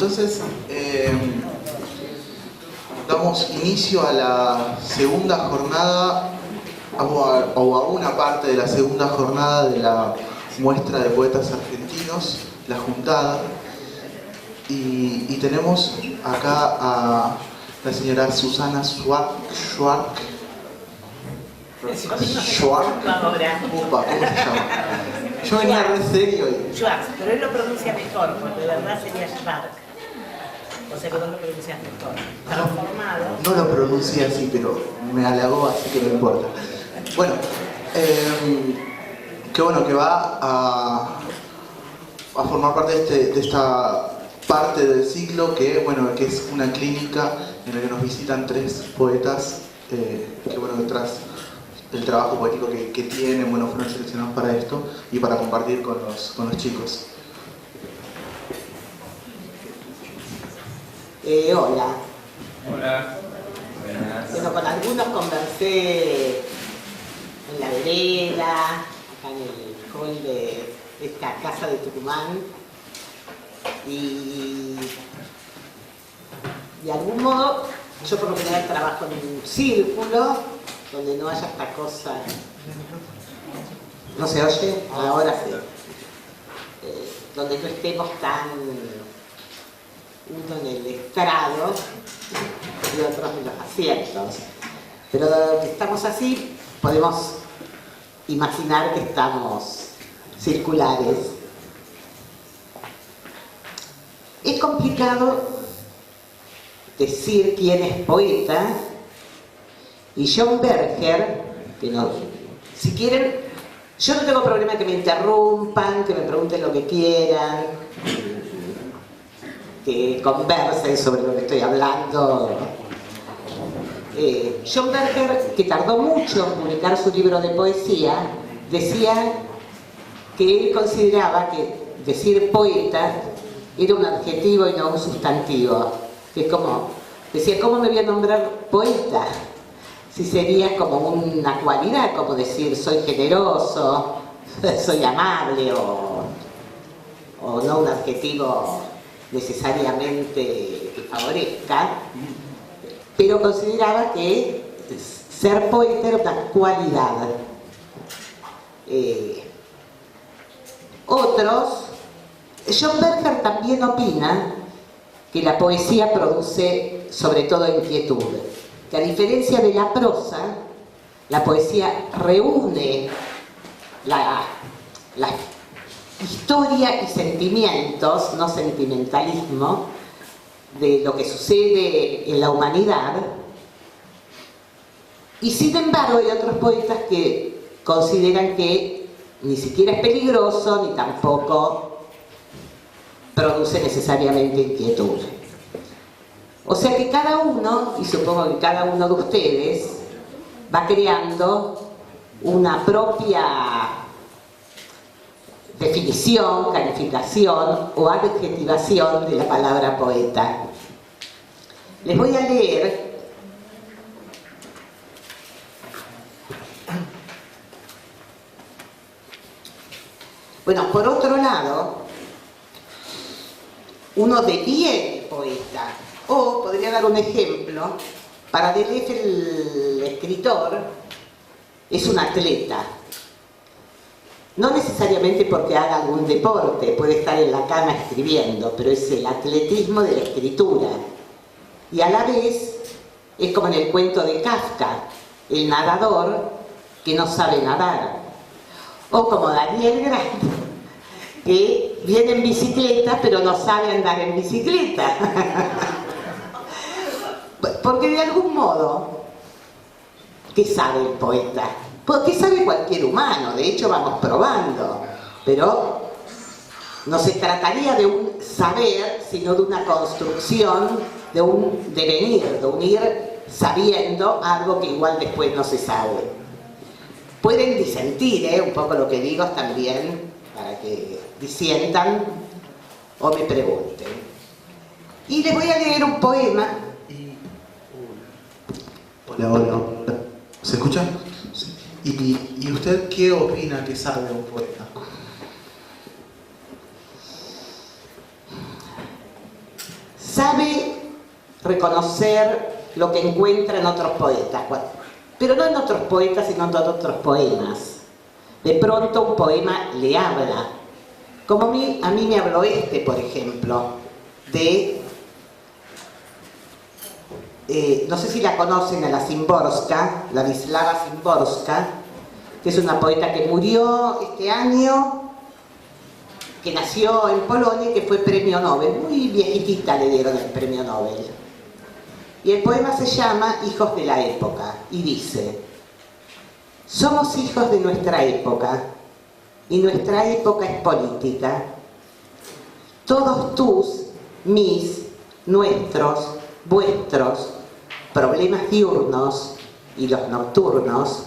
entonces damos inicio a la segunda jornada, o a una parte de la segunda jornada de la muestra de poetas argentinos, la juntada. Y tenemos acá a la señora Susana Schwark. Upa, ¿cómo se llama? Yo venía re serio y... Schwarz, pero él lo pronuncia mejor, porque de verdad sería Schwark. O sea que vos lo pronuncias mejor. Transformado. No lo pronuncié así, pero me halagó, así que no importa. Bueno, qué bueno que va a formar parte de esta parte del ciclo que, bueno, que es una clínica en la que nos visitan 3 poetas que, bueno, detrás del trabajo poético que tienen, bueno, fueron seleccionados para esto y para compartir con los chicos. Hola. Hola. Buenas. Bueno, con algunos conversé en la vereda, acá en el hall de esta casa de Tucumán, y de algún modo yo por lo general trabajo en un círculo donde no haya esta cosa. ¿No se oye? Ahora sí. Donde no estemos tan uno en el estrado y otros en los asientos. Pero dado que estamos así, podemos imaginar que estamos circulares. Es complicado decir quién es poeta, y John Berger, que no, si quieren, yo no tengo problema que me interrumpan, que me pregunten lo que quieran, que conversen sobre lo que estoy hablando. John Berger, que tardó mucho en publicar su libro de poesía, decía que él consideraba que decir poeta era un adjetivo y no un sustantivo. Que es como, decía, ¿cómo me voy a nombrar poeta? Si sería como una cualidad, como decir soy generoso, soy amable, o no un adjetivo necesariamente que favorezca, pero consideraba que ser poeta era una cualidad. John Berger también opina que la poesía produce sobre todo inquietud, que a diferencia de la prosa, la poesía reúne la historia y sentimientos, no sentimentalismo, de lo que sucede en la humanidad. Y sin embargo hay otros poetas que consideran que ni siquiera es peligroso ni tampoco produce necesariamente inquietud. O sea que cada uno, y supongo que cada uno de ustedes, va creando una propia definición, calificación o adjetivación de la palabra poeta. Les voy a leer bueno, por otro lado, uno deviene poeta, o podría dar un ejemplo. Para Deleuze, el escritor es un atleta, no necesariamente porque haga algún deporte, puede estar en la cama escribiendo, pero es el atletismo de la escritura. Y a la vez es como en el cuento de Kafka, el nadador que no sabe nadar, o como Daniel Grant, que viene en bicicleta pero no sabe andar en bicicleta. Porque de algún modo, ¿qué sabe el poeta? ¿Qué sabe cualquier humano? De hecho vamos probando, pero no se trataría de un saber, sino de una construcción, de un devenir, de un ir sabiendo algo que igual después no se sabe. Pueden disentir, un poco lo que digo también, para que disientan o me pregunten. Y les voy a leer un poema. Hola. ¿Se escucha? Sí. ¿Y usted qué opina que sabe un poeta? reconocer lo que encuentra en otros poetas, pero no en otros poetas, sino en otros poemas. De pronto un poema le habla, como a mí me habló por ejemplo, de, no sé si la conocen, a la Szymborska, la Wisława Szymborska, que es una poeta que murió este año, que nació en Polonia y que fue premio Nobel. Muy viejitita le dieron el premio Nobel. Y el poema se llama Hijos de la época y dice: somos hijos de nuestra época y nuestra época es política. Todos tus, mis, nuestros, vuestros problemas diurnos y los nocturnos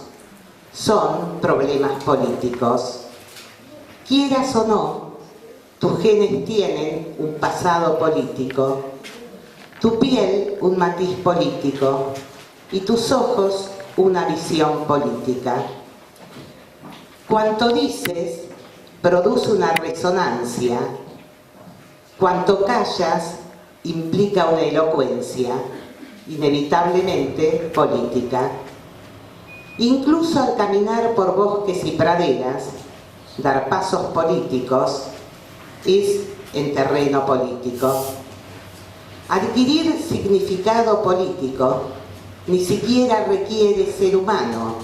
son problemas políticos. Quieras o no, tus genes tienen un pasado político, tu piel un matiz político y tus ojos una visión política. Cuanto dices produce una resonancia, cuanto callas implica una elocuencia, inevitablemente política. Incluso al caminar por bosques y praderas, dar pasos políticos es en terreno político. Adquirir significado político ni siquiera requiere ser humano,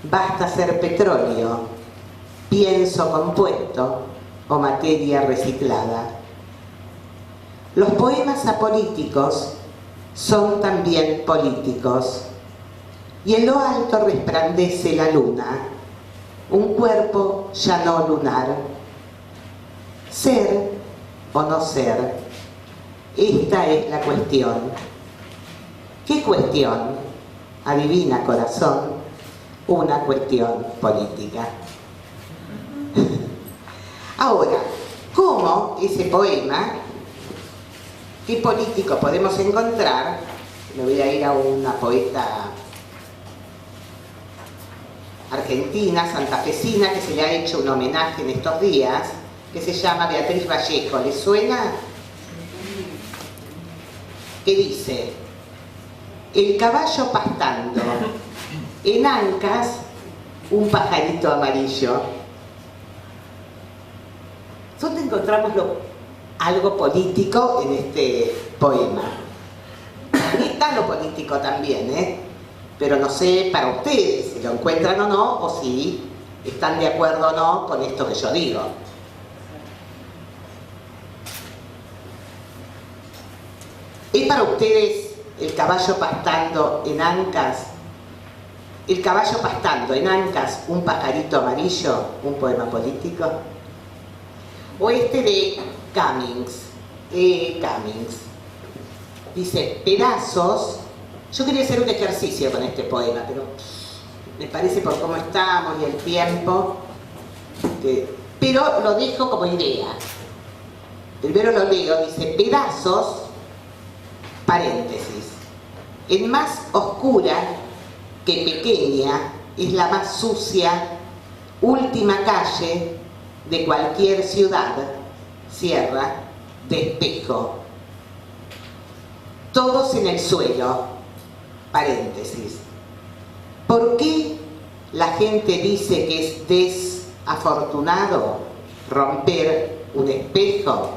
basta ser petróleo, pienso compuesto o materia reciclada. Los poemas apolíticos son también políticos, y en lo alto resplandece la luna, un cuerpo ya no lunar. Ser o no ser, esta es la cuestión. ¿Qué cuestión? Adivina, corazón, una cuestión política. Ahora, ¿cómo ese poema, qué político podemos encontrar? Me voy a ir a una poeta argentina, santafesina, que se le ha hecho un homenaje en estos días, que se llama Beatriz Vallejo. ¿Les suena? Que dice: el caballo pastando, en ancas un pajarito amarillo. ¿Dónde encontramos algo político en este poema? Está lo político también, pero no sé para ustedes si lo encuentran o no, o si están de acuerdo o no con esto que yo digo. ¿Es para ustedes el caballo pastando en ancas? ¿El caballo pastando en ancas un pajarito amarillo, un poema político? O este de Cummings, dice: pedazos. Yo quería hacer un ejercicio con este poema, pero me parece por cómo estamos y el tiempo, pero lo dejo como idea. Primero lo leo, dice: pedazos, paréntesis, en más oscura que pequeña es la más sucia última calle de cualquier ciudad, cierra, de espejo. Todos en el suelo, paréntesis. ¿Por qué la gente dice que es desafortunado romper un espejo?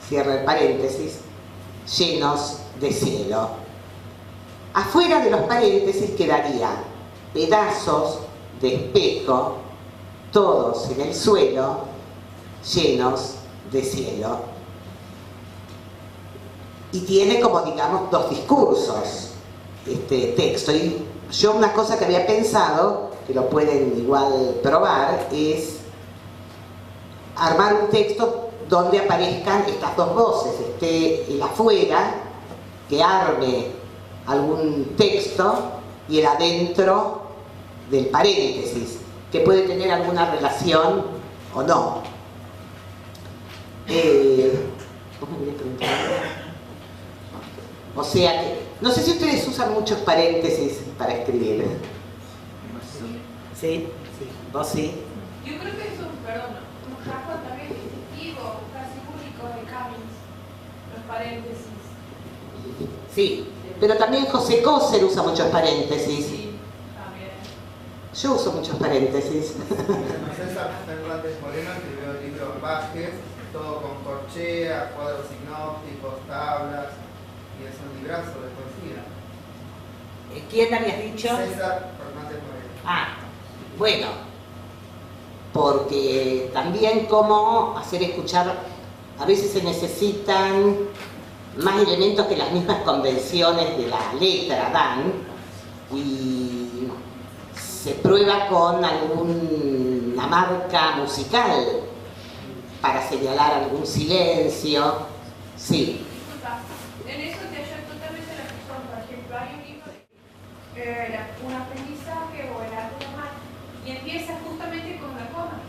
Cierra el paréntesis, llenos de cielo. Afuera de los paréntesis quedaría: pedazos de espejo, todos en el suelo, llenos de cielo. Y tiene como, digamos, dos discursos este texto. Y yo una cosa que había pensado, que lo pueden igual probar, es armar un texto donde aparezcan estas dos voces, el afuera, que arme algún texto, y el adentro del paréntesis, que puede tener alguna relación o no. ¿Cómo voy a preguntar? O sea que, no sé si ustedes usan muchos paréntesis para escribir. ¿Sí? ¿Vos sí? Yo creo que es un rasgo también distintivo, casi único de Cummings, los paréntesis. Sí, pero también José Coser usa muchos paréntesis. Yo uso muchos paréntesis. César Fernández Moreno escribió el libro Vázquez, todo con corchea, cuadros sinópticos, tablas, y es un librazo de poesía. ¿Quién habías dicho? César Fernández Moreno. Ah, bueno, porque también cómo hacer escuchar, a veces se necesitan más elementos que las mismas convenciones de la letra dan, y se prueba con alguna marca musical para señalar algún silencio. Sí. En eso te ayuda totalmente la razón. Por ejemplo, hay un libro de un aprendizaje o el arte normal y empieza justamente con una coma.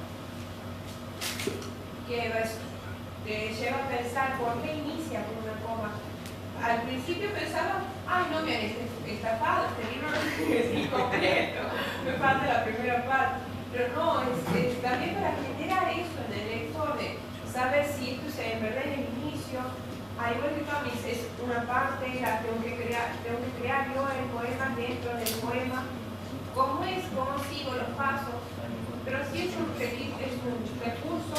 Que te lleva a pensar por qué inicia con una coma. Al principio pensaba, ay, no me han estafado, este libro no es completo, me falta la primera parte. Pero no, es también para generar eso en el lector, de saber si esto en verdad en el inicio. Al igual que Tomis es una parte, la tengo que crear yo el poema dentro del poema. ¿Cómo es? ¿Cómo sigo los pasos? Pero sí es un recurso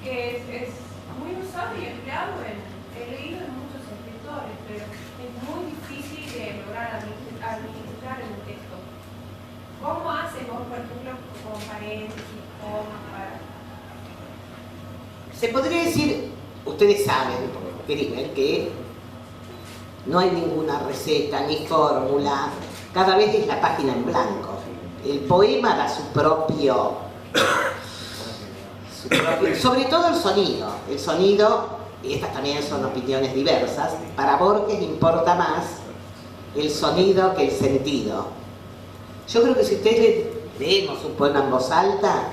que es muy usado y empleado he leído en muchos escritores, pero es muy difícil de lograr administrar en un texto. ¿Cómo hacemos, por ejemplo, con paréntesis, comas, para...? Se podría decir, ustedes saben, Grimmel, que no hay ninguna receta ni fórmula, cada vez es la página en blanco. El poema da su propio, sobre todo el sonido, y estas también son opiniones diversas. Para Borges importa más el sonido que el sentido. Yo creo que si ustedes leemos un poema en voz alta,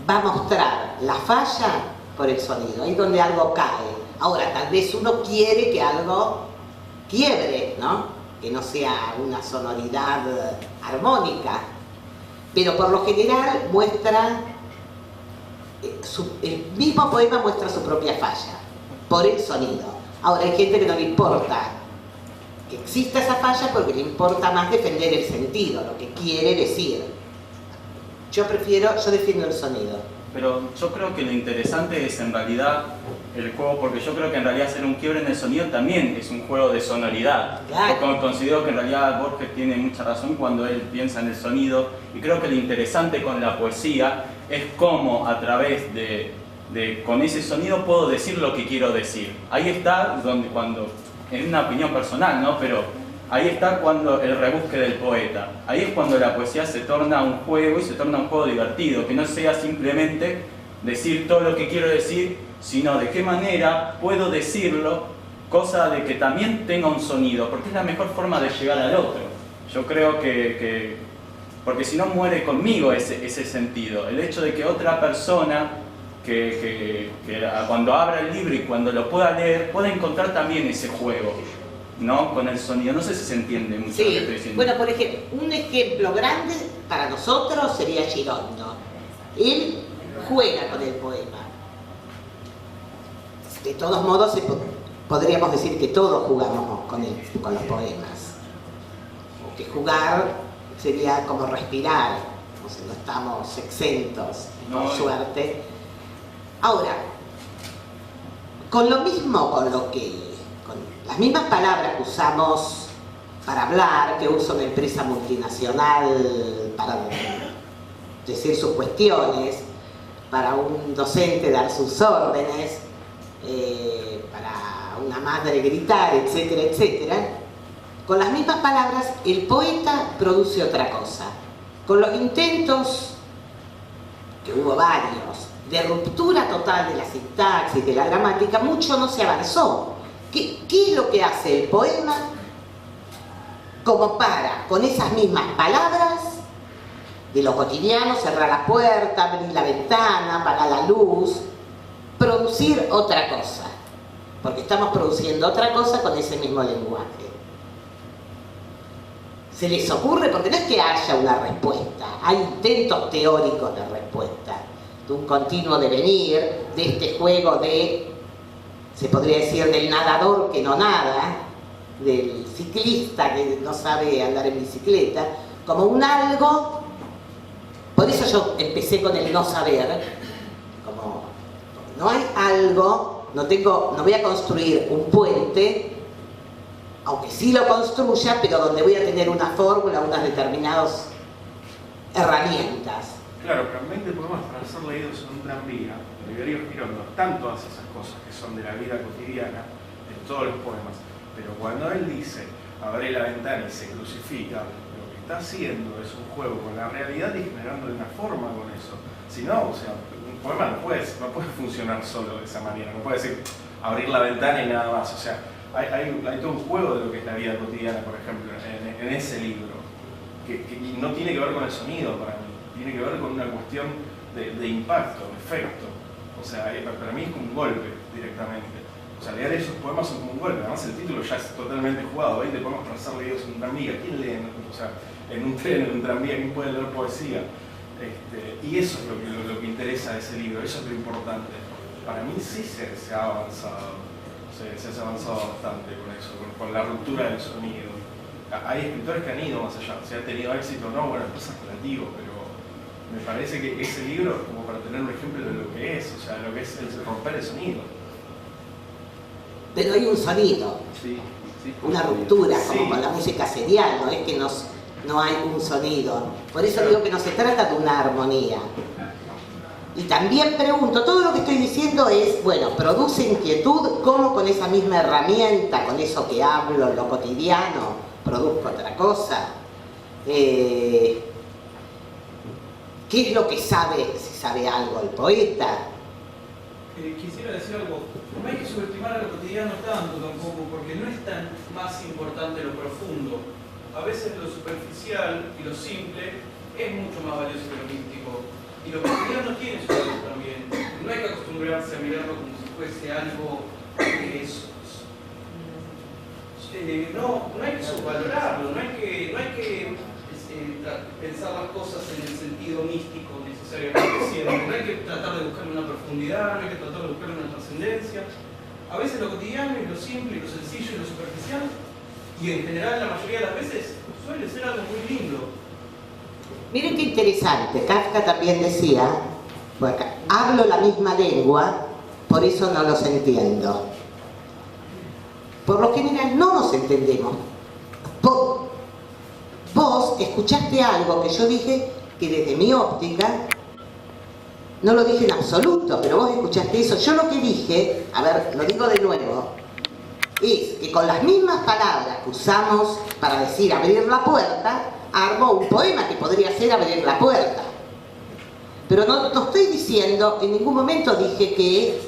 va a mostrar la falla por el sonido, ahí donde algo cae. Ahora, tal vez uno quiere que algo quiebre, ¿no? Que no sea una sonoridad armónica, pero por lo general muestra, el mismo poema muestra su propia falla, por el sonido. Ahora, hay gente que no le importa que exista esa falla porque le importa más defender el sentido, lo que quiere decir. Yo defiendo el sonido. Pero yo creo que lo interesante es en realidad el juego, porque yo creo que en realidad hacer un quiebre en el sonido también es un juego de sonoridad. Claro. Yo considero que en realidad Borges tiene mucha razón cuando él piensa en el sonido, y creo que lo interesante con la poesía es cómo a través con ese sonido puedo decir lo que quiero decir. Ahí está cuando, en una opinión personal, ¿no? Pero ahí está cuando el rebusque del poeta. Ahí es cuando la poesía se torna un juego y se torna un juego divertido, que no sea simplemente decir todo lo que quiero decir, sino de qué manera puedo decirlo, cosa de que también tenga un sonido, porque es la mejor forma de llegar al otro. Yo creo que porque si no muere conmigo ese sentido. El hecho de que otra persona que cuando abra el libro y cuando lo pueda leer, pueda encontrar también ese juego, ¿no? Con el sonido. No sé si se entiende mucho lo que estoy diciendo. Bueno, por ejemplo, un ejemplo grande para nosotros sería Girondo. Él juega con el poema. De todos modos, podríamos decir que todos jugamos con los poemas. O que jugar sería como respirar, o sea, no estamos exentos, por suerte. Ahora, con lo mismo, con las mismas palabras que usamos para hablar, que uso una empresa multinacional para decir sus cuestiones, para un docente dar sus órdenes, para una madre gritar, etcétera, etcétera. Con las mismas palabras, el poeta produce otra cosa. Con los intentos, que hubo varios, de ruptura total de la sintaxis, de la gramática, mucho no se avanzó. ¿Qué es lo que hace el poema? Como para, con esas mismas palabras, de lo cotidiano, cerrar la puerta, abrir la ventana, apagar la luz, producir otra cosa. Porque estamos produciendo otra cosa con ese mismo lenguaje. ¿Se les ocurre? Porque no es que haya una respuesta, hay intentos teóricos de respuesta, de un continuo devenir, de este juego de se podría decir del nadador que no nada, del ciclista que no sabe andar en bicicleta, como un algo. Por eso yo empecé con el no saber, como no hay algo, no voy a construir un puente, aunque sí lo construya, pero donde voy a tener una fórmula, unas determinadas herramientas. Claro, pero en 20 poemas para ser leídos en un tranvía, Oliverio Girondo están todas esas cosas que son de la vida cotidiana, en todos los poemas, pero cuando él dice, abre la ventana y se crucifica, lo que está haciendo es un juego con la realidad y generando una forma con eso. Si no, o sea, un poema no puede funcionar solo de esa manera, no puede decir abrir la ventana y nada más, o sea, hay todo un juego de lo que es la vida cotidiana, por ejemplo, en ese libro, que no tiene que ver con el sonido para mí, tiene que ver con una cuestión de impacto, de efecto. O sea, para mí es como un golpe directamente. O sea, leer esos poemas son como un golpe. Además, el título ya es totalmente jugado. 20 poemas para ser leídos en un tranvía. ¿Quién lee? O sea, en un tren, en un tranvía, ¿quién puede leer poesía? Y eso es lo que interesa de ese libro, eso es lo importante. Para mí sí se ha avanzado. Se ha avanzado bastante con eso, con la ruptura del sonido. Hay escritores que han ido más allá. Si ha tenido éxito o no, bueno, después es relativo, pero me parece que ese libro es como para tener un ejemplo de lo que es, o sea, lo que es el romper el sonido. Pero hay un sonido, Sí, una ruptura, sí, como con la música serial, no es que no hay un sonido. Por eso digo que no se trata de una armonía. Y también pregunto, todo lo que estoy diciendo es, bueno, produce inquietud, ¿cómo con esa misma herramienta, con eso que hablo, lo cotidiano, produzco otra cosa? ¿Qué es lo que sabe, si sabe algo el poeta? Quisiera decir algo, no hay que subestimar a lo cotidiano tanto tampoco, porque no es tan más importante lo profundo. A veces lo superficial y lo simple es mucho más valioso que lo místico. Y lo cotidiano tiene su valor también. No hay que acostumbrarse a mirarlo como si fuese algo que es... no hay que subvalorarlo, no hay que pensar las cosas en el sentido místico necesariamente siempre. No hay que tratar de buscarle una profundidad, no hay que tratar de buscarle una trascendencia. A veces lo cotidiano y lo simple y lo sencillo y lo superficial, y en general la mayoría de las veces, suele ser algo muy lindo. Miren qué interesante, Kafka también decía, bueno, hablo la misma lengua, por eso no los entiendo. Por lo general no nos entendemos. Vos escuchaste algo que yo dije que desde mi óptica, no lo dije en absoluto, pero vos escuchaste eso. Yo lo que dije, a ver, lo digo de nuevo, es que con las mismas palabras que usamos para decir abrir la puerta, armó un poema que podría ser abrir la puerta. Pero no estoy diciendo, en ningún momento dije que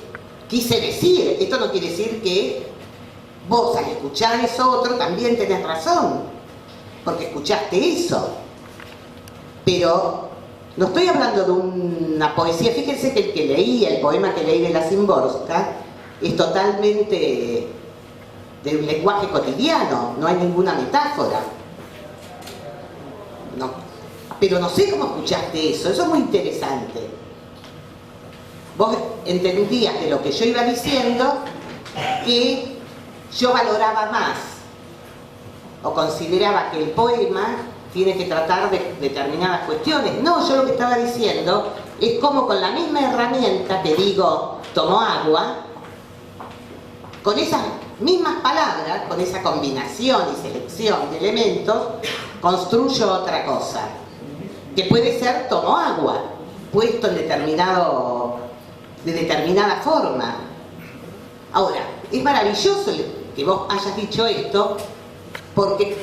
quise decir, esto no quiere decir que vos al escuchar eso otro también tenés razón, porque escuchaste eso. Pero no estoy hablando de una poesía, fíjense que el que leí, el poema que leí de la Szymborska, es totalmente de un lenguaje cotidiano, no hay ninguna metáfora. No. Pero no sé cómo escuchaste eso es muy interesante. Vos entendías de lo que yo iba diciendo que yo valoraba más o consideraba que el poema tiene que tratar de determinadas cuestiones. No, yo lo que estaba diciendo es como con la misma herramienta que digo, tomo agua, con esas mismas palabras, con esa combinación y selección de elementos, construyo otra cosa, que puede ser tomo agua, puesto en de determinada forma. Ahora, es maravilloso que vos hayas dicho esto, porque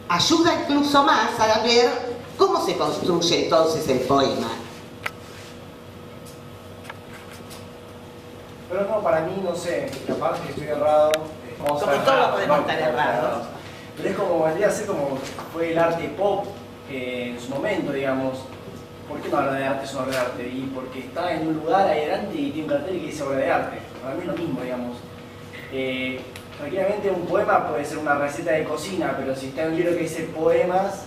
ayuda incluso más a ver cómo se construye entonces el poema. Pero no, para mí, no sé, capaz que estoy errado. Como todos podemos estar errados. Pero es como, vendría a ser como fue el arte pop en su momento, digamos. ¿Por qué no habla de arte es una obra de arte? Y porque está en un lugar ahí adelante y tiene un cartel que dice obra de arte. Para mí es lo mismo, digamos. Tranquilamente un poema puede ser una receta de cocina, pero si está en un libro que dice poemas,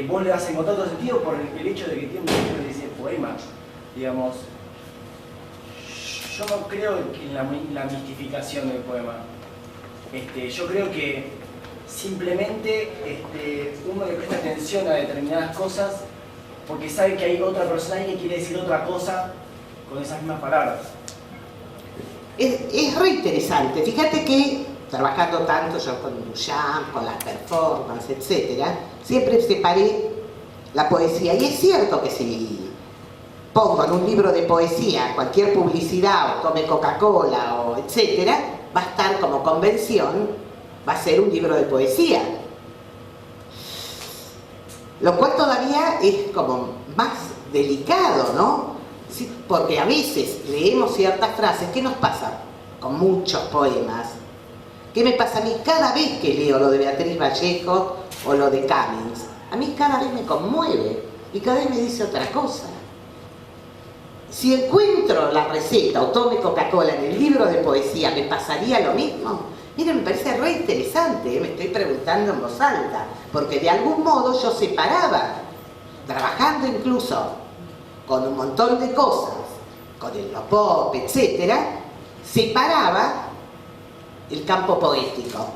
vos le vas a encontrar otro sentido por el hecho de que tiene un libro que dice poemas, digamos. yo no creo en la mistificación del poema. Yo creo que simplemente uno le presta atención a determinadas cosas porque sabe que hay otra persona ahí que quiere decir otra cosa con esas mismas palabras. Es re interesante. Fíjate que trabajando tanto yo con Duchamp, con las performances, etc., siempre separé la poesía. Y es cierto que si pongo en un libro de poesía cualquier publicidad, o tome Coca-Cola, o etcétera, va a estar como convención, va a ser un libro de poesía. Lo cual todavía es como más delicado, ¿no? Sí, porque a veces leemos ciertas frases. ¿Qué nos pasa con muchos poemas? ¿Qué me pasa a mí cada vez que leo lo de Beatriz Vallejo o lo de Cummings? A mí cada vez me conmueve y cada vez me dice otra cosa. Si encuentro la receta o tome Coca-Cola en el libro de poesía, ¿me pasaría lo mismo? Miren, me parece re interesante, me estoy preguntando en voz alta, porque de algún modo yo separaba, trabajando incluso con un montón de cosas, con el pop, etc., separaba el campo poético.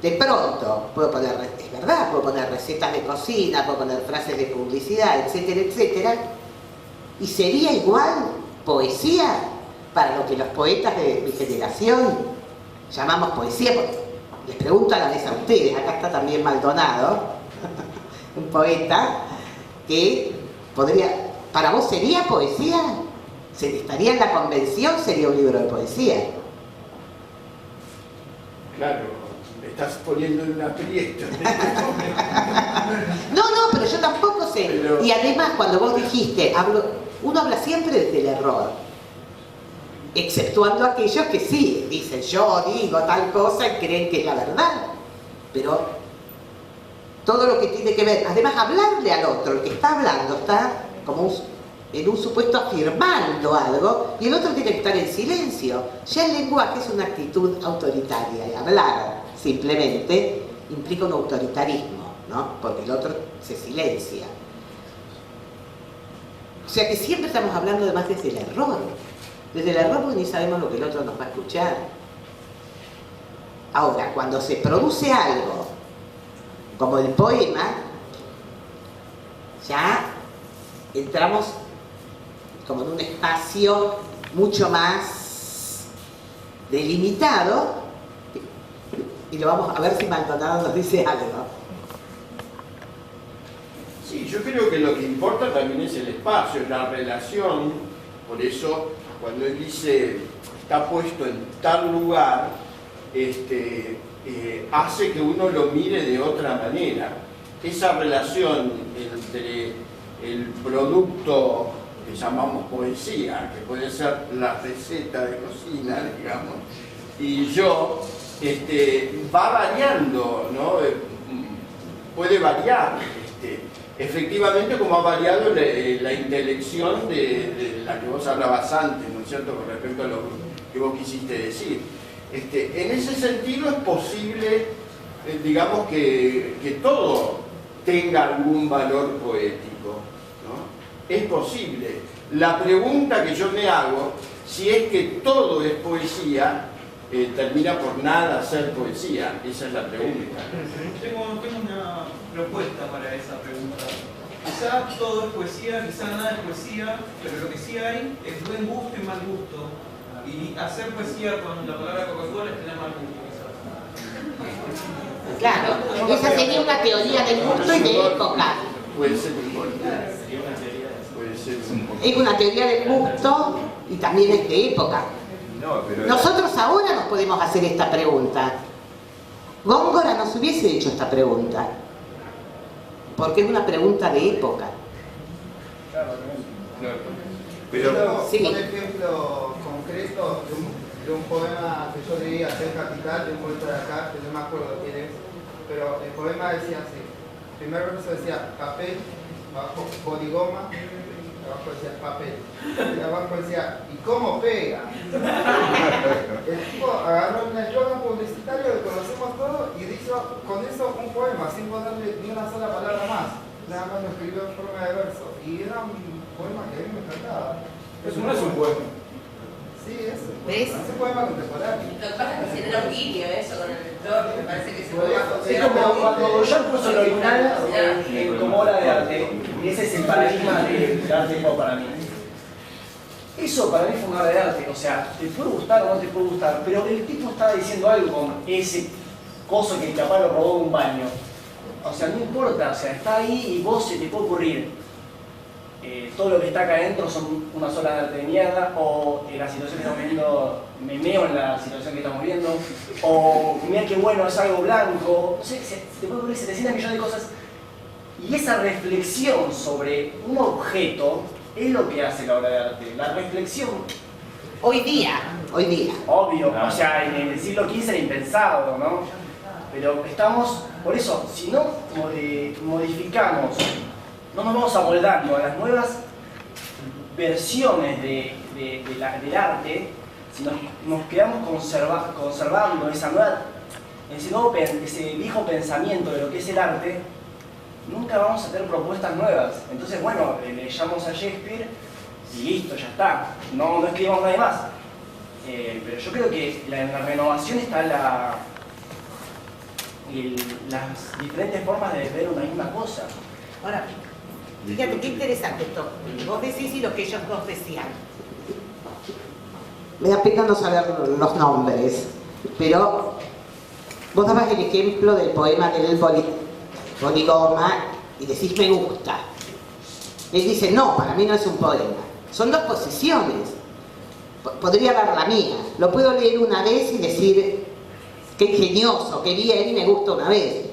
De pronto, puedo poner, es verdad, puedo poner recetas de cocina, puedo poner frases de publicidad, etcétera, etcétera, y sería igual poesía para lo que los poetas de mi generación llamamos poesía. Les pregunto a la vez a ustedes, acá está también Maldonado, un poeta que podría, ¿para vos sería poesía? ¿Estaría en la convención? ¿Sería un libro de poesía? Claro, me estás poniendo en un aprieto. No, pero yo tampoco sé. Pero... Y además, cuando vos dijiste, uno habla siempre desde el error, exceptuando aquellos que sí, dicen yo digo tal cosa y creen que es la verdad. Pero todo lo que tiene que ver, además hablarle al otro, el que está hablando está como en un supuesto afirmando algo y el otro tiene que estar en silencio. Ya el lenguaje es una actitud autoritaria y hablar simplemente implica un autoritarismo, ¿no? Porque el otro se silencia. O sea que siempre estamos hablando además desde el error. Desde el error porque ni sabemos lo que el otro nos va a escuchar. Ahora, cuando se produce algo como el poema, ya entramos como en un espacio mucho más delimitado y lo vamos a ver si Maldonado nos dice algo. Sí, yo creo que lo que importa también es el espacio, la relación. Por eso cuando él dice está puesto en tal lugar, hace que uno lo mire de otra manera. Esa relación entre el producto que llamamos poesía, que puede ser la receta de cocina, digamos, y yo, va variando, ¿no? Puede variar, efectivamente, como ha variado la intelección de la que vos hablabas antes, ¿no es cierto?, con respecto a lo que vos quisiste decir. En ese sentido es posible, digamos, que todo tenga algún valor poético, ¿no? Es posible. La pregunta que yo me hago, si es que todo es poesía, termina por nada ser poesía. Esa es la pregunta. Tengo una propuesta para esa pregunta. Quizá todo es poesía, quizá nada es poesía, pero lo que sí hay es buen gusto y mal gusto. Y hacer poesía con la palabra Coca-Cola es tener mal gusto, quizás. Claro, esa sería una teoría del gusto y de época. Puede ser es una teoría del gusto y también es de época. No, pero nosotros ahora nos podemos hacer esta pregunta. Góngora nos hubiese hecho esta pregunta, porque es una pregunta de época. Pero sí. Un ejemplo concreto de un poema que yo leí hacer capital, de un poeta de acá, que no me acuerdo quién es, pero el poema decía así: el primer verso decía papel, abajo poligoma, abajo decía papel, y abajo decía ¿y cómo pega? El tipo agarró un eslogan publicitario que conocemos todos y hizo con eso un poema sin ponerle ni una sola palabra más, nada más lo escribió en forma de verso y era un poema que a mí me encantaba. Eso no es un poema. Sí, eso. ¿Ves? Es un poema contemporáneo. Lo que pasa es que genera un guiño eso con el lector, me parece que se Por eso, Es como cuando Goya puso el original como obra de arte, y ese es el paradigma del arte pop para mí. Eso para mí fue una obra de arte, o sea, te puede gustar o no te puede gustar, pero el tipo estaba diciendo algo con ese coso que capaz lo robó de un baño. O sea, no importa, o sea, está ahí y vos se te puede ocurrir. Todo lo que está acá adentro son una sola de arte de mierda, o la situación que estamos viendo, me meo en la situación que estamos viendo, o mira qué bueno es algo blanco, no sé, se te puede ocurrir 700 millones de cosas. Y esa reflexión sobre un objeto es lo que hace la obra de arte. La reflexión, Hoy día. obvio, o sea, en el siglo XV era impensado, ¿no? Pero estamos, por eso, si no modificamos, no nos vamos amoldando a las nuevas versiones del arte, si nos quedamos conservando ese viejo pensamiento de lo que es el arte, nunca vamos a tener propuestas nuevas. Entonces, bueno, leyamos a Shakespeare y listo, ya está. No escribimos nada más. Pero yo creo que en la renovación está las diferentes formas de ver una misma cosa. Ahora, fíjate qué interesante esto. Vos decís y lo que ellos dos decían. Me da pena no saber los nombres, pero vos dabas el ejemplo del poema del Poligoma y decís me gusta. Él dice, no, para mí no es un poema. Son dos posiciones. Podría dar la mía. Lo puedo leer una vez y decir, qué ingenioso, qué bien, y me gusta una vez.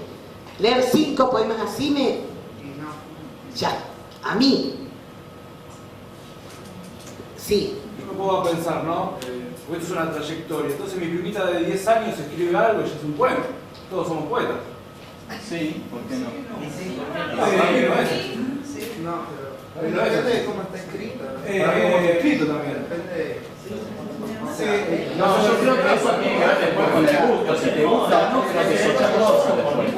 Leer 5 poemas así ya, a mí. Sí. Yo me pongo a pensar, ¿no? Porque esto es una trayectoria. Entonces mi primita de 10 años escribe algo y ya es un poema. Todos somos poetas. Sí, ¿por qué no? No, pero depende de cómo está escrito. Para cómo está escrito también. Depende. No, yo creo que eso tiene que ver después con el gusto. Si te gusta o no, creo que es otra cosa después.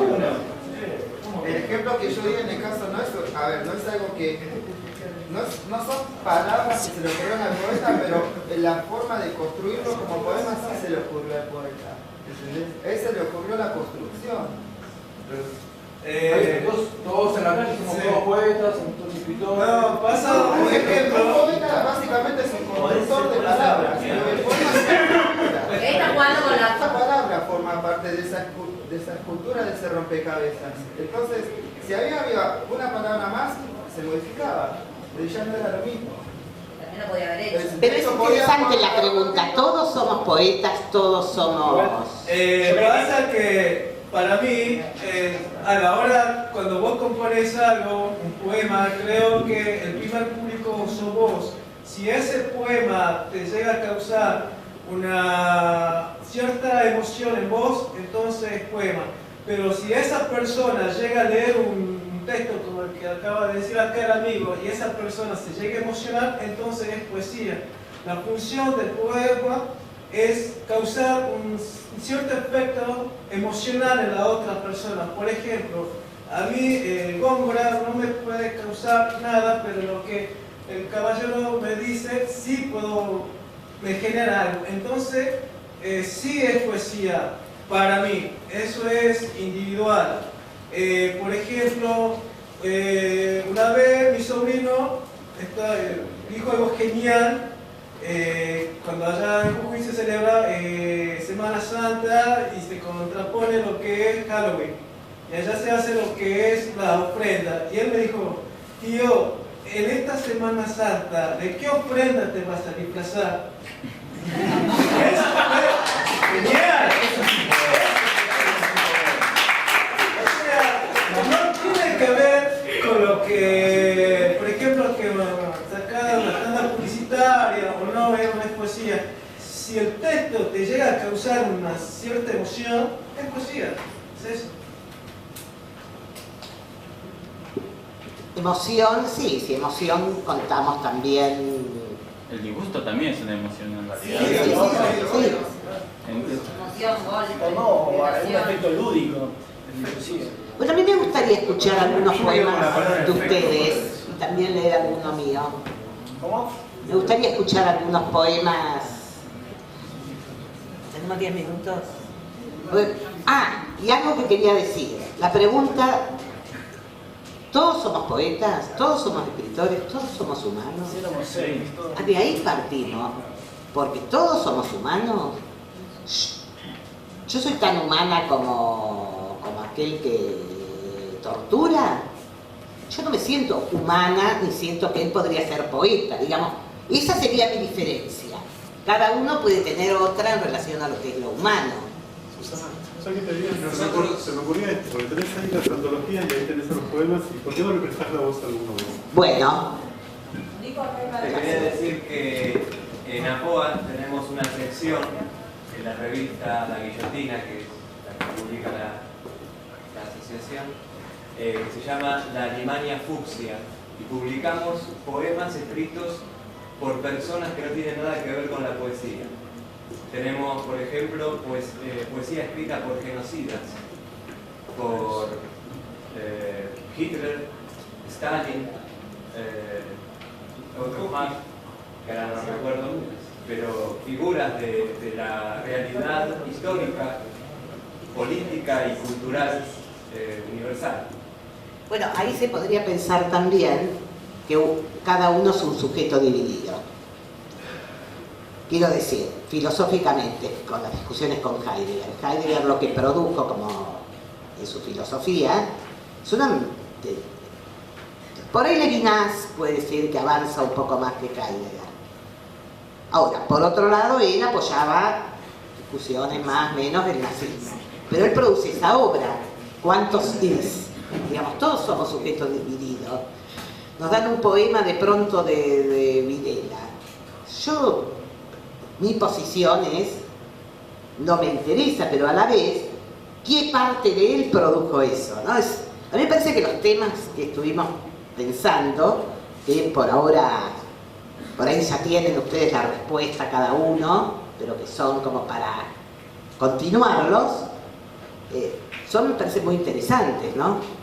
El ejemplo que yo di en el caso no es, a ver, no es algo que, no son palabras que se le ocurrieron al poeta, pero la forma de construirlo como poema sí se le ocurrió al poeta. ¿Entendés? Ese le ocurrió la construcción. Todos en la calle somos todos poetas, somos todos escritores. No, pasa Un ejemplo, un poeta básicamente es un constructor de palabras, pero el poema es una escultura. Está jugando con la palabra forma parte de esa escultura, de ese rompecabezas. Entonces, si había una palabra más, se modificaba, pero ya no era lo mismo. También lo podía haber hecho. Pero es interesante la pregunta, ¿todos somos poetas, todos somos...? Pasa que para mí, a la hora, cuando vos compones algo, un poema, creo que el primer público sos vos. Si ese poema te llega a causar una cierta emoción en vos, entonces es poema. Pero si esa persona llega a leer un texto como el que acaba de decir acá el amigo, y esa persona se llega a emocionar, entonces es poesía. La función del poema es causar un cierto efecto emocional en la otra persona. Por ejemplo, a mí Góngora no me puede causar nada, pero lo que el caballero me dice sí me genera algo. Entonces, sí es poesía para mí. Eso es individual. Por ejemplo, una vez mi sobrino dijo algo genial. Cuando allá en Jujuy se celebra Semana Santa y se contrapone lo que es Halloween, y allá se hace lo que es la ofrenda, y él me dijo, tío, en esta Semana Santa, ¿de qué ofrenda te vas a disfrazar? Eso fue genial. O sea, no tiene que ver con lo que, por ejemplo, que sacar una tanda publicitaria o no es poesía. Si el texto te llega a causar una cierta emoción, es poesía. ¿Es eso? Emoción, sí, emoción contamos también. El disgusto también es una emoción en realidad. Sí. Emoción, gol, O no, o algún aspecto lúdico. Inclusive. Bueno, a mí me gustaría escuchar algunos poemas de ustedes y también leer alguno mío. ¿Cómo? Me gustaría escuchar algunos poemas. Tenemos 10 minutos. Y algo que quería decir. La pregunta, ¿todos somos poetas? ¿Todos somos escritores? ¿Todos somos humanos? De ahí partimos. Porque todos somos humanos. Yo soy tan humana como aquel que tortura. Yo no me siento humana ni siento que él podría ser poeta, digamos. Esa sería mi diferencia. Cada uno puede tener otra en relación a lo que es lo humano. ¿Sabes qué te digo? Se me ocurría esto, porque tenés ahí las antologías y ahí tenés los poemas, ¿y por qué no le prestás la voz a alguno? Bueno. Te quería decir que en APOA tenemos una sección en la revista La Guillotina, que es la que publica la asociación, que se llama La Alemania Fucsia, y publicamos poemas escritos por personas que no tienen nada que ver con la poesía. Tenemos, por ejemplo, poesía escrita por genocidas, por Hitler, Stalin, otro más, que ahora no recuerdo, pero figuras de la realidad histórica, política y cultural universal. Bueno, ahí se podría pensar también que cada uno es un sujeto dividido. Quiero decir, filosóficamente, con las discusiones con Heidegger. Heidegger lo que produjo como en su filosofía es una... Por ahí Levinas puede decir que avanza un poco más que Heidegger. Ahora, por otro lado, él apoyaba discusiones más o menos del nazismo. Pero él produce esa obra. ¿Cuántos es? Digamos, todos somos sujetos divididos. Nos dan un poema de pronto de Videla. Mi posición es, no me interesa, pero a la vez, ¿qué parte de él produjo eso? ¿No? A mí me parece que los temas que estuvimos pensando, que por ahí ya tienen ustedes la respuesta cada uno, pero que son como para continuarlos, me parecen muy interesantes, ¿no?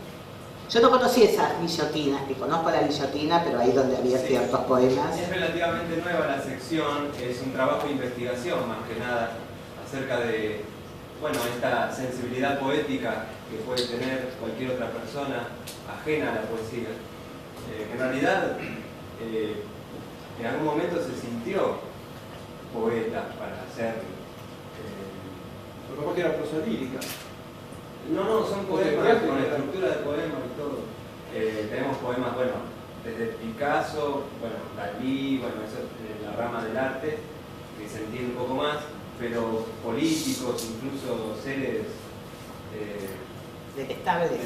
Yo no conocí esas guillotinas, que conozco la guillotina, pero ahí donde había ciertos poemas. Es relativamente nueva la sección, es un trabajo de investigación más que nada acerca de, bueno, esta sensibilidad poética que puede tener cualquier otra persona ajena a la poesía. Que en realidad en algún momento se sintió poeta para hacer... Pero que era prosa lírica. No, son poemas con estructura de poemas y todo. Tenemos poemas, bueno, desde Picasso, bueno, Dalí, bueno, eso es la rama del arte, que se entiende un poco más, pero políticos, incluso seres detestables,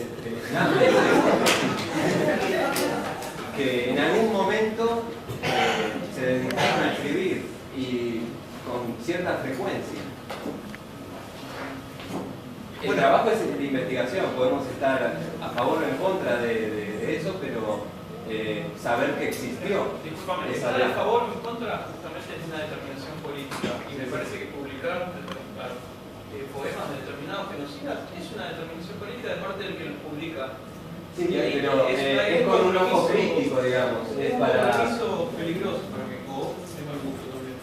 que en algún momento se dedicaron a escribir y con cierta frecuencia. El trabajo es de investigación, podemos estar a favor o en contra de eso, pero saber que existió. Disculpame, estar a favor o en contra justamente es una determinación política, y me parece que publicar poemas de determinados genocidas es una determinación política de parte del que los publica. Sí, pero es con un ojo crítico, digamos. Es para... peligroso para que tenga el gusto también.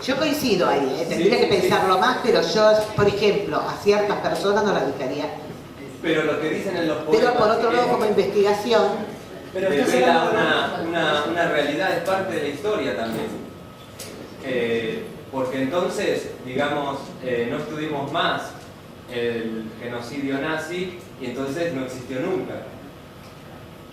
Yo coincido ahí, tendría que pensarlo más, pero yo, por ejemplo, a ciertas personas no las dejaría. Pero lo que dicen en los poemas... Pero por otro lado, como investigación... Pero revela una realidad, es parte de la historia también. Porque entonces, digamos, no estudiamos más el genocidio nazi y entonces no existió nunca.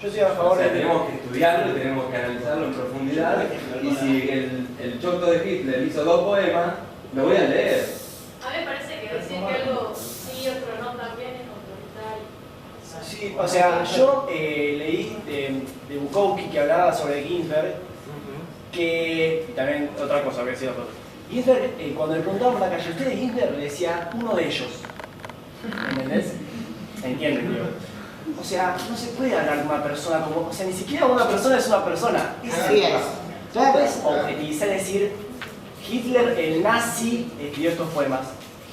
Yo estoy a favor de... tenemos que estudiarlo, tenemos que analizarlo en profundidad, y si el choto de Hitler hizo 2 poemas, lo voy a leer. A mí me parece que decir que algo sí, otro no también es autoritario. Sí, o sea, yo leí de Bukowski que hablaba sobre Ginsberg, que... y también otra cosa, que decía Ginsberg, cuando le preguntaban por la calle, ¿usted es Ginsberg? Le decía, uno de ellos. ¿Entendés? ¿Entienden, digo? O sea, no se puede hablar de una persona como... O sea, ni siquiera una persona es una persona. Así es. No puedes objetivizar y decir, Hitler, el nazi, escribió estos poemas.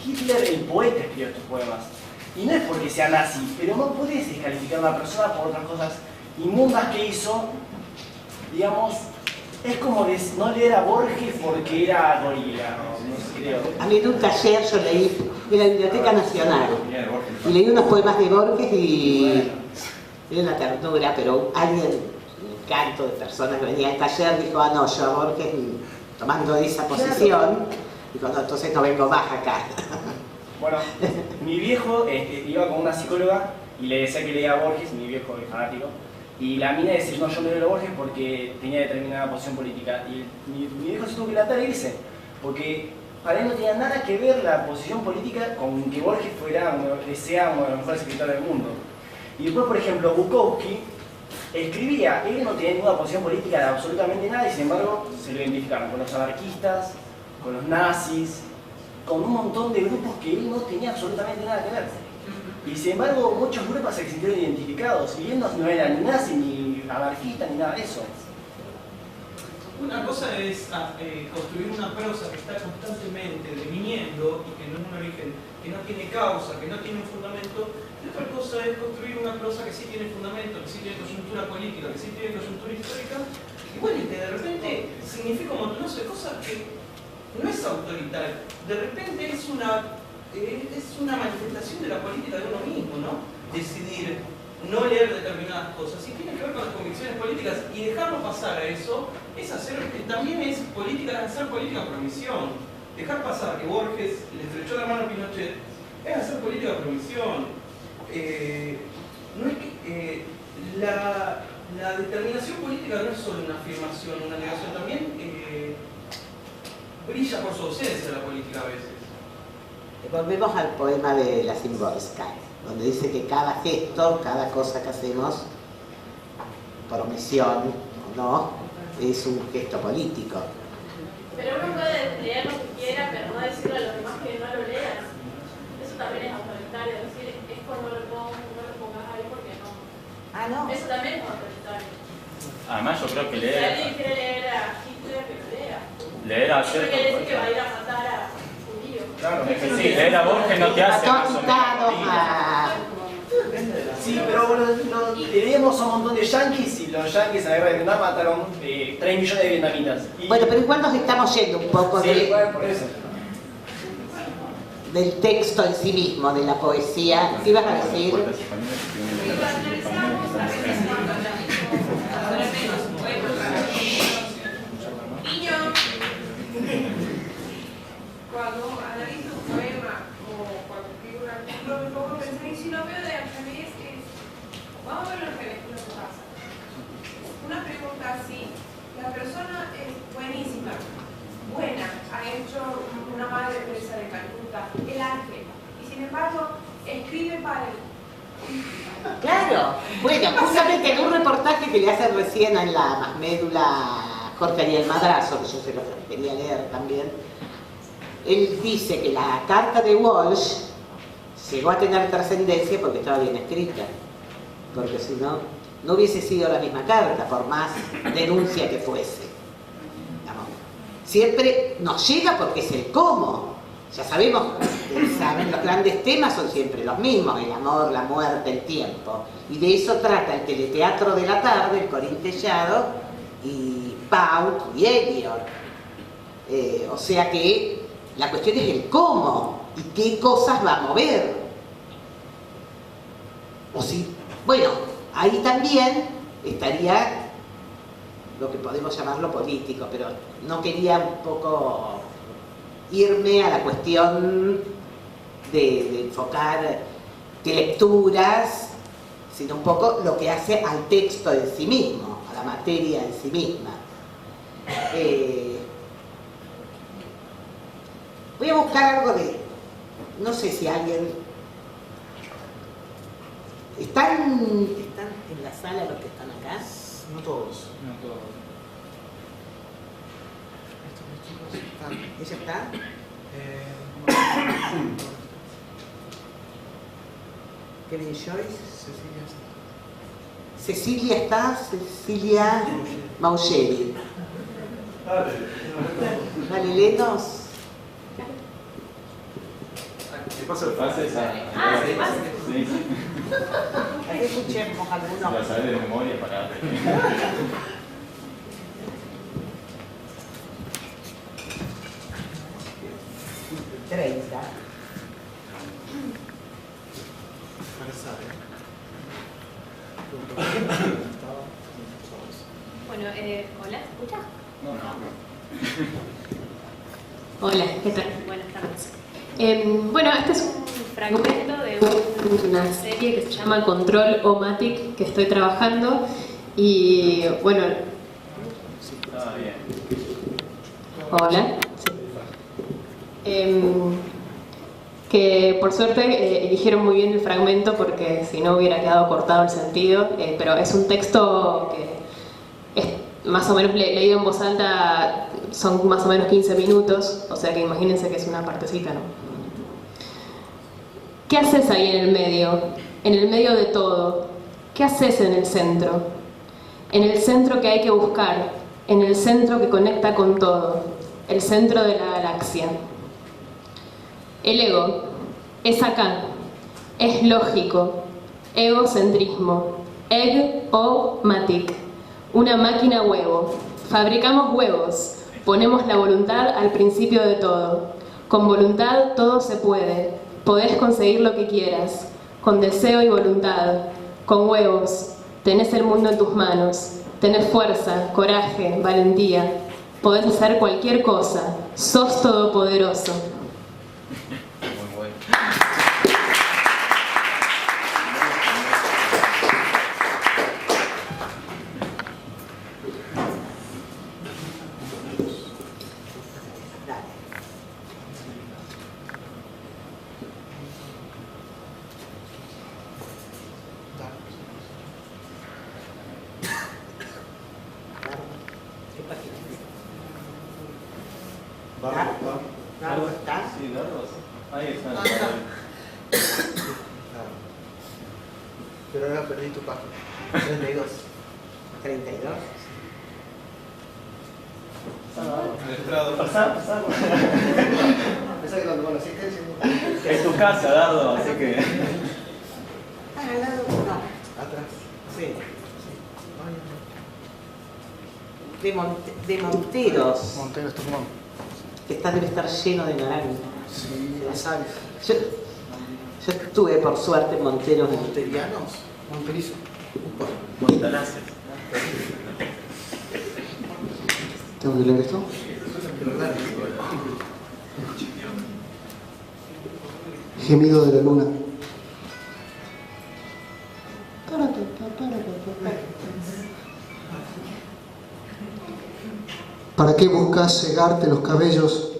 Hitler, el poeta, escribió estos poemas. Y no es porque sea nazi, pero no puedes descalificar a una persona por otras cosas inmundas que hizo, digamos, Es como no leer a Borges porque era gorila, no creo. A mí en un taller yo leí en la Biblioteca Nacional y leí unos poemas de Borges y era una ternura, pero alguien, un canto de personas que venía al taller, dijo, ah no, yo a Borges tomando esa posición, dijo, no, entonces no vengo más acá. Bueno, mi viejo iba con una psicóloga y le decía que leía a Borges, mi viejo es fanático, y la mina decía, no, yo me leo a Borges porque tenía determinada posición política. Y mi viejo se tuvo que latar y dice, porque para él no tenía nada que ver la posición política con que Borges sea uno de los mejores escritores del mundo. Y después, por ejemplo, Bukowski escribía, él no tenía ninguna posición política de absolutamente nada y sin embargo se lo identificaron con los anarquistas, con los nazis, con un montón de grupos que él no tenía absolutamente nada que ver. Y sin embargo, muchos grupos se sintieron identificados y él no era ni nazi, ni anarquista, ni nada de eso. Una cosa es construir una prosa que está constantemente deviniendo y que no es un origen, que no tiene causa, que no tiene un fundamento, y otra cosa es construir una prosa que sí tiene fundamento, que sí tiene coyuntura política, que sí tiene coyuntura histórica, y bueno, y que de repente significa un montón de cosas que no es autoritario, de repente es una manifestación de la política de uno mismo, ¿no? Decidir no leer determinadas cosas, y tiene que ver con las convicciones políticas, y dejarlo pasar a eso es hacer, también es política, hacer política por omisión. Dejar pasar que Borges le estrechó la mano a Pinochet es hacer política por omisión. No es que la determinación política no es solo una afirmación, una negación, también brilla por su ausencia la política a veces. Volvemos al poema de la Szymborska, donde dice que cada gesto, cada cosa que hacemos, por omisión o no, es un gesto político. Pero uno puede leer lo que quiera, pero no decirle a los demás que no lo leas. Eso también es autoritario, decir, esto no lo pongas ahí porque no. Ah, no. Eso también es autoritario. Además yo creo que Si alguien quiere leer a Hitler, que lo lea. leer a Eso cierto quiere decir que va a ir a matar a judíos. Claro, es que sí, leer a Borges no te hace más o menos. Sí, pero leemos a un montón de yanquis y los yanquis en la guerra de Vietnam mataron 3 millones de vietnamitas. Bueno, pero igual nos estamos yendo un poco Sí, bueno, por eso. del texto en sí mismo, de la poesía. ¿Qué ibas a decir? Niño, cuando analizo un poema o cuando escribo un artículo, me pongo a pensar, y si lo veo de Argenis, vamos a ver lo que pasa. Una pregunta así, la persona es buenísima, buena, ha hecho una madre Teresa de Calcuta, el ángel, y sin embargo escribe para él. Claro, bueno, justamente en un reportaje que le hacen recién en la Masmédula Jorge Ariel Madrazo, que yo se lo quería leer también, él dice que la carta de Walsh llegó a tener trascendencia porque estaba bien escrita, porque si no, no hubiese sido la misma carta, por más denuncia que fuese. Siempre nos llega porque es el cómo. Ya sabemos, saben, los grandes temas son siempre los mismos, el amor, la muerte, el tiempo. Y de eso trata el teleteatro de la tarde, el Corín Tellado, y Pau y Eliot. O sea que la cuestión es el cómo y qué cosas va a mover. O si, bueno, ahí también estaría lo que podemos llamarlo político, pero no quería un poco irme a la cuestión de enfocar qué lecturas, sino un poco lo que hace al texto en sí mismo, a la materia en sí misma. Voy a buscar algo de, no sé si alguien... ¿Están en la sala los que están acá? No todos. ¿Ella está? Kevin Joyce. Cecilia está. Cecilia Maugeri. Vale, Lenos. ¿Qué pasa? Pasa esa. Ah, sí, pasa. Sí. Ahí escuchemos algunos. La sabes de memoria para... 30. Bueno, hola, ¿escuchas? No. Hola, ¿qué tal? Buenas tardes. Bueno, este es un fragmento de una serie que se llama Control-O-Matic que estoy trabajando y bueno... Hola. Sí. Que por suerte eligieron muy bien el fragmento porque si no hubiera quedado cortado el sentido, pero es un texto que es más o menos leído en voz alta, son más o menos 15 minutos, o sea que imagínense que es una partecita, ¿no? ¿Qué haces ahí en el medio? En el medio de todo. ¿Qué haces en el centro? En el centro que hay que buscar, en el centro que conecta con todo, el centro de la galaxia. El ego es acá, es lógico, egocentrismo, eg-o-matic, una máquina huevo. Fabricamos huevos, ponemos la voluntad al principio de todo. Con voluntad todo se puede, podés conseguir lo que quieras, con deseo y voluntad, con huevos, tenés el mundo en tus manos, tenés fuerza, coraje, valentía, podés hacer cualquier cosa, sos todopoderoso. ¿Dardo está? Sí, Dardo. Ahí está. Pero ahora perdí tu página. 32. 32. Pasá. Es tu casa, Dardo, así que... Al lado, no. Atrás. Sí. De Monteros. Monteros, Tucumán. Esta debe estar lleno de naranja. Sí, las aves. Yo estuve por suerte en Monteros. ¿Monterianos? Monterizo. Montalaces. ¿Tengo que leer esto? Gemido de la luna. ¿Para qué buscas cegarte los cabellos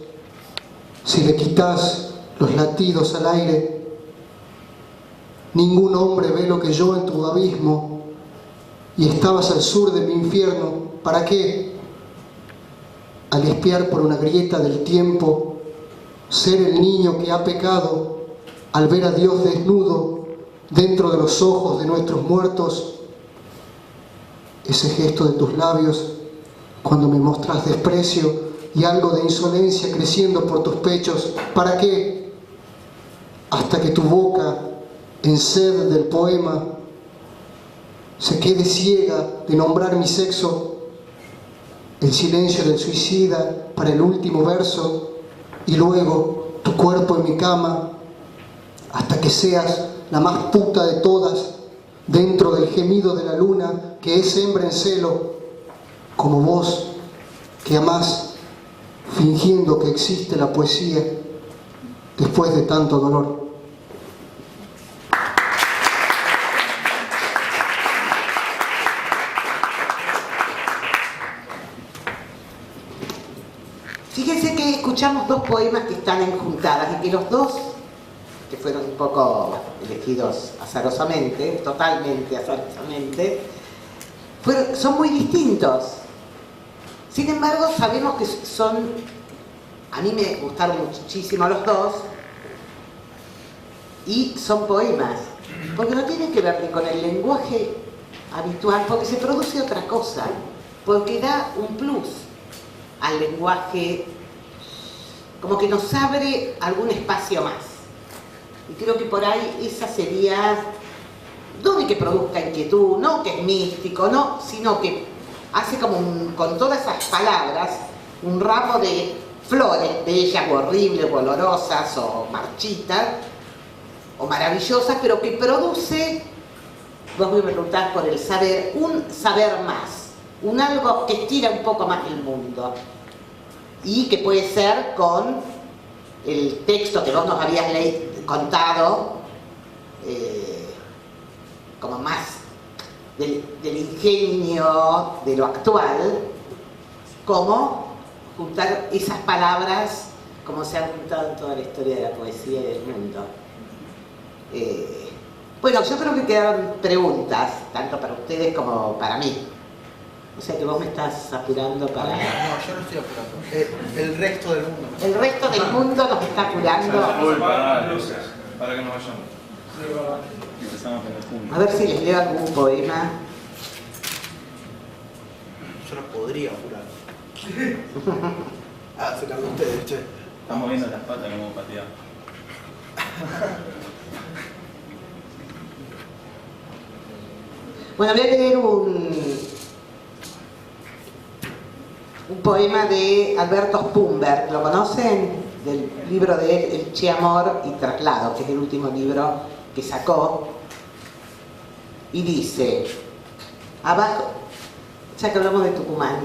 si le quitas los latidos al aire? Ningún hombre ve lo que yo en tu abismo y estabas al sur de mi infierno. ¿Para qué? Al espiar por una grieta del tiempo, ser el niño que ha pecado, al ver a Dios desnudo dentro de los ojos de nuestros muertos, ese gesto de tus labios cuando me mostras desprecio y algo de insolencia creciendo por tus pechos. ¿Para qué? Hasta que tu boca, en sed del poema, se quede ciega de nombrar mi sexo, el silencio del suicida para el último verso, y luego tu cuerpo en mi cama, hasta que seas la más puta de todas, dentro del gemido de la luna que es hembra en celo, como vos que amás, fingiendo que existe la poesía después de tanto dolor. Fíjense que escuchamos dos poemas que están enjuntadas y que los dos, que fueron un poco elegidos azarosamente, totalmente azarosamente, son muy distintos. Sin embargo, sabemos que son, a mí me gustaron muchísimo los dos, y son poemas, porque no tienen que ver ni con el lenguaje habitual, porque se produce otra cosa, porque da un plus al lenguaje, como que nos abre algún espacio más. Y creo que por ahí esa sería, no de que produzca inquietud, no que es místico, no, sino que hace como con todas esas palabras un ramo de flores bellas o horribles, o olorosas, o marchitas, o maravillosas, pero que produce, vos me preguntás por el saber, un saber más, un algo que estira un poco más el mundo, y que puede ser con el texto que vos nos habías contado, como más del ingenio de lo actual, como juntar esas palabras como se han juntado en toda la historia de la poesía y del mundo. Bueno, yo creo que quedaron preguntas, tanto para ustedes como para mí. O sea que vos me estás apurando para... No, yo no estoy apurando. El resto del mundo. El resto del mundo nos está apurando. Para que nos vayamos. A ver si les leo algún poema. Yo no podría apurar. Se cargó ustedes, che. Estamos viendo las patas como patear. Bueno, voy a leer un poema de Alberto Spumberg. ¿Lo conocen? Del libro de él, El Che Amor y Traslado, que es el último libro que sacó. Y dice, abajo, ya que hablamos de Tucumán,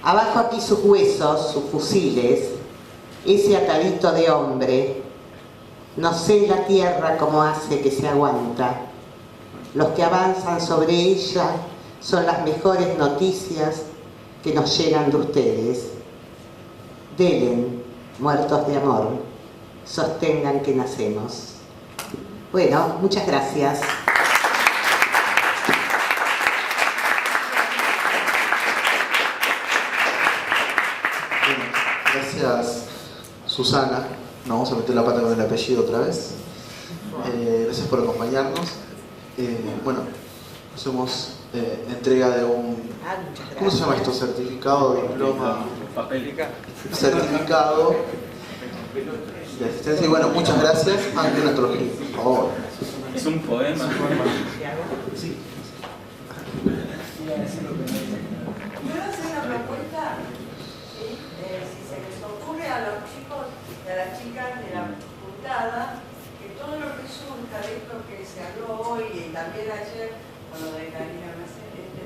abajo aquí sus huesos, sus fusiles, ese atadito de hombre, no sé la tierra cómo hace que se aguanta. Los que avanzan sobre ella son las mejores noticias que nos llegan de ustedes. Delen, muertos de amor, sostengan que nacemos. Bueno, muchas gracias. Gracias, Susana. Nos vamos a meter la pata con el apellido otra vez. Gracias por acompañarnos. Bueno, hacemos entrega de un... ¿Cómo se llama esto? Certificado, diploma... Certificado de asistencia. Y bueno, muchas gracias. Ante una antología, por favor. Es un poema. Sí. ¿Puedo hacer una propuesta? Si se les ocurre a los chicos y a las chicas de la juntada, que todo lo que surja de esto que se habló hoy y también ayer, con lo de Karina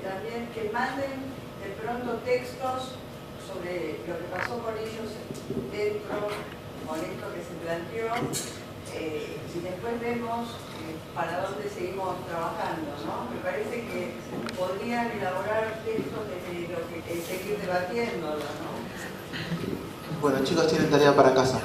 también, que manden de pronto textos sobre lo que pasó con ellos dentro, con esto que se planteó, y después vemos para dónde seguimos trabajando, ¿no? Me parece que podrían elaborar textos desde lo que seguir debatiéndolo, ¿no? Bueno, chicos, tienen tarea para casa.